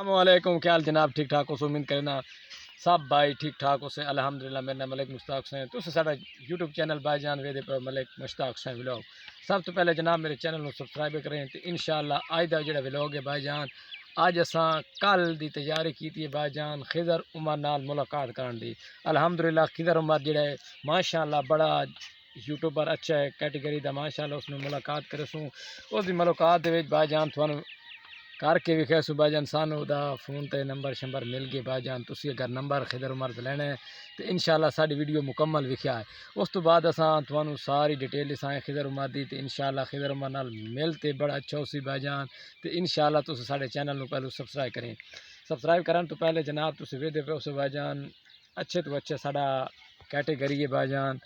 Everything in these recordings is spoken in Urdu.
السلام کیا حال جناب ٹھیک ٹھاک ہو سو امید کرنا سب بھائی ٹھیک ٹھاک ہو سے الحمدللہ میرا نام ملک مشتاق حسین تو ساڈا یوٹیوب چینل بائی جان ویدے پر ملک مشتاق حسین ولاگ سب تو پہلے جناب میرے چینل کو سبسکرائب کریں تو انشاءاللہ آج دا جڑا ولاگ ہے بائی جان اج اساں کل دی تیاری کیتی ہے بائی جان خضر عمر نال ملاقات کرن دی الحمدللہ خضر عمر جڑا ہے ماشاءاللہ بڑا یوٹیوبر اچھا ہے کیٹیگری دا ماشاءاللہ اس نے ملاقات کرے سوں اس دی ملاقات دے وچ بائی جان تھانوں کر کے بھی خیسو بائی جان سانو دا فون تے نمبر شمبر مل گئے بائی جان تسی اگر نمبر خضر عمر تے لینا ہے تو انشاءاللہ ساری ویڈیو مکمل وکھیا ہے اس تو بعد اساں تھانوں ساری ڈیٹیل اساں خضر عمر دی تے انشاءاللہ خضر عمر نال ملتے بڑا اچھا اسی بائی جان تے انشاءاللہ تسی ساڈے چینل نو پہلو سبسکرائب کریں سبسکرائب کرن تو پہلے جناب تسی ویدے پے اس بائی جان اچھے تو اچھے ساڈا کیٹیگری ہے بائی جان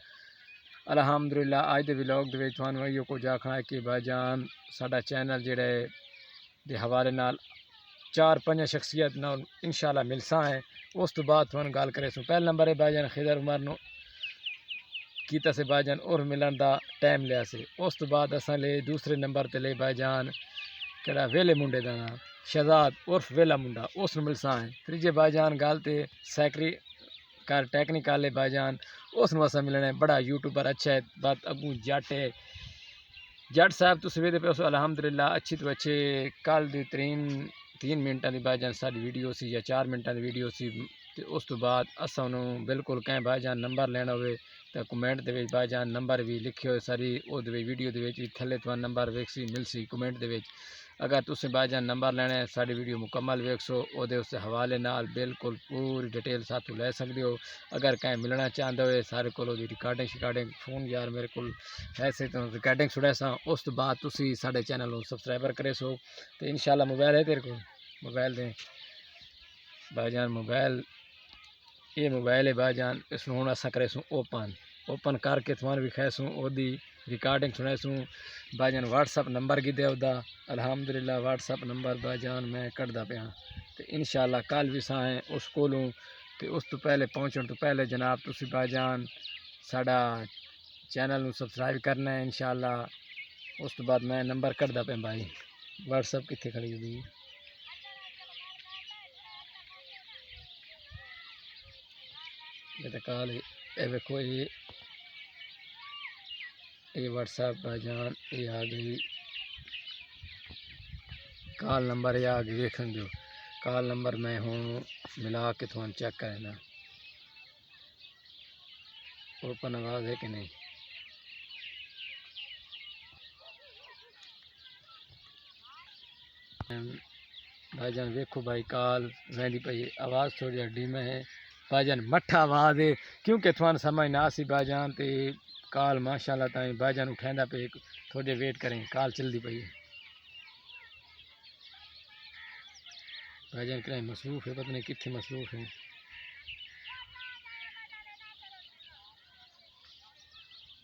الحمدللہ اج دے ولاگ دے وچ تھانوں ایو کچھ آکھنا ہے کہ بائی جان ساڈا چینل جڑا ہے دے حوالے نال 4-5 شخصیت نال انشاءاللہ ملساں ہے اس تو بعد تھانوں گل کرے سو پہلا نمبر ہے بائی جان خضر عمر نو کیتا سے بائی جان اور ملن دا ٹائم لیا سے اس تو بعد اساں لے دوسرے نمبر تے لے بائی جان کہڑا ویلے منڈے دا نام شہزاد عرف ویلا منڈا اس نو ملساں ہے تیجے بائی جان گل تے سیکری کار ٹیکنیکل ہے بائی جان اس نو اساں ملنا ہے بڑا یوٹیوبر اچھا ہے بات اگوں جٹ ہے جٹ صاحب تو سویرے پہ الحمدللہ اچھی تو اچھے کل دی 3 منٹاں دی بائی جان ساری ویڈیو سی یا 4 منٹاں دی ویڈیو سی تے اس تو بعد اساں انہوں بالکل کہیں بائی جان نمبر لینا ہوئے تو کمنٹ دے وچ بائی جان نمبر بھی لکھے ہوئے ساری او دے ویڈیو دے وچ تھلے تو نمبر ویکسی ملسی کمنٹ دے وچ اگر تسی بائی جان نمبر لینا ہے ساری ویڈیو مکمل ویکسو او دے اس حوالے نال بالکل پوری ڈیٹیل ساتھ لے سکدے ہو اگر کہیں ملنا چاہندے ہوئے سارے کولو دی ریکارڈنگ فون یار میرے کول ایسے تو ریکارڈنگ چھڑے ساں اس تو بعد تسی ساڈے چینل نو سبسکرائبر کرے سو تو انشاءاللہ موبائل ہے تیرے کو موبائل دیں بائی جان موبائل یہ موبائل ہے بائی جان اس ہوں اساں کرے سوں اوپن کر کے تھوان وکھائے سوں او دی ریکارڈنگ سنے سوں بائی جان واٹس اپ نمبر کی دے دا الحمدللہ واٹس اپ نمبر بائی جان میں کٹدا پیا تو انشاءاللہ کل بھی ساں ہیں اس کولوں تو اس تو پہلے پہنچن تو پہلے جناب تسی بائی جان ساڈا چینل نو سبسکرائب کرنا ہے انشاءاللہ اس تو بعد میں نمبر کٹدا پیا بھائی واٹس اپ کتنے کھڑی ہوئی کال یہ ویکھو یہ واٹس ایپ بائی جان یہ آ گئی کال نمبر یہ آ گئی ویکھن جو کال نمبر میں ہوں ملا کے تھوان چیک کرنا اوپن آواز ہے کہ نہیں بھائی جان ویکھو بھائی کال ویندی پئی آواز تھوڑی ہڈی میں ہے بھائی جان مٹھا آواز ہے کیونکہ تھوان سمجھ نہ سی بھائی جان تے کال ماشاءاللہ تائیں بھائی جان اٹھیندا پہ تھوڑے ویٹ کریں کال چلدی پئی بھائی جان کہیں مصروف ہے پتہ نہیں کتنے مصروف ہیں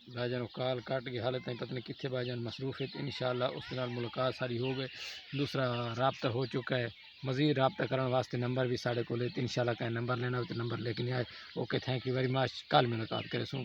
بھائی جان کال کٹ کے حالت نہیں پتہ نہیں کتنے بھائی جان مصروف ہے انشاءاللہ اس نال ملاقات ساری ہو گئے دوسرا رابطہ ہو چکا ہے مزید رابطہ کرنے واسطے نمبر بھی ساڑے کو انشاءاللہ کہیں نمبر لینا ہو تو نمبر لے کے نہیں آئے okay thank you very much کل ملاقات کرے سوں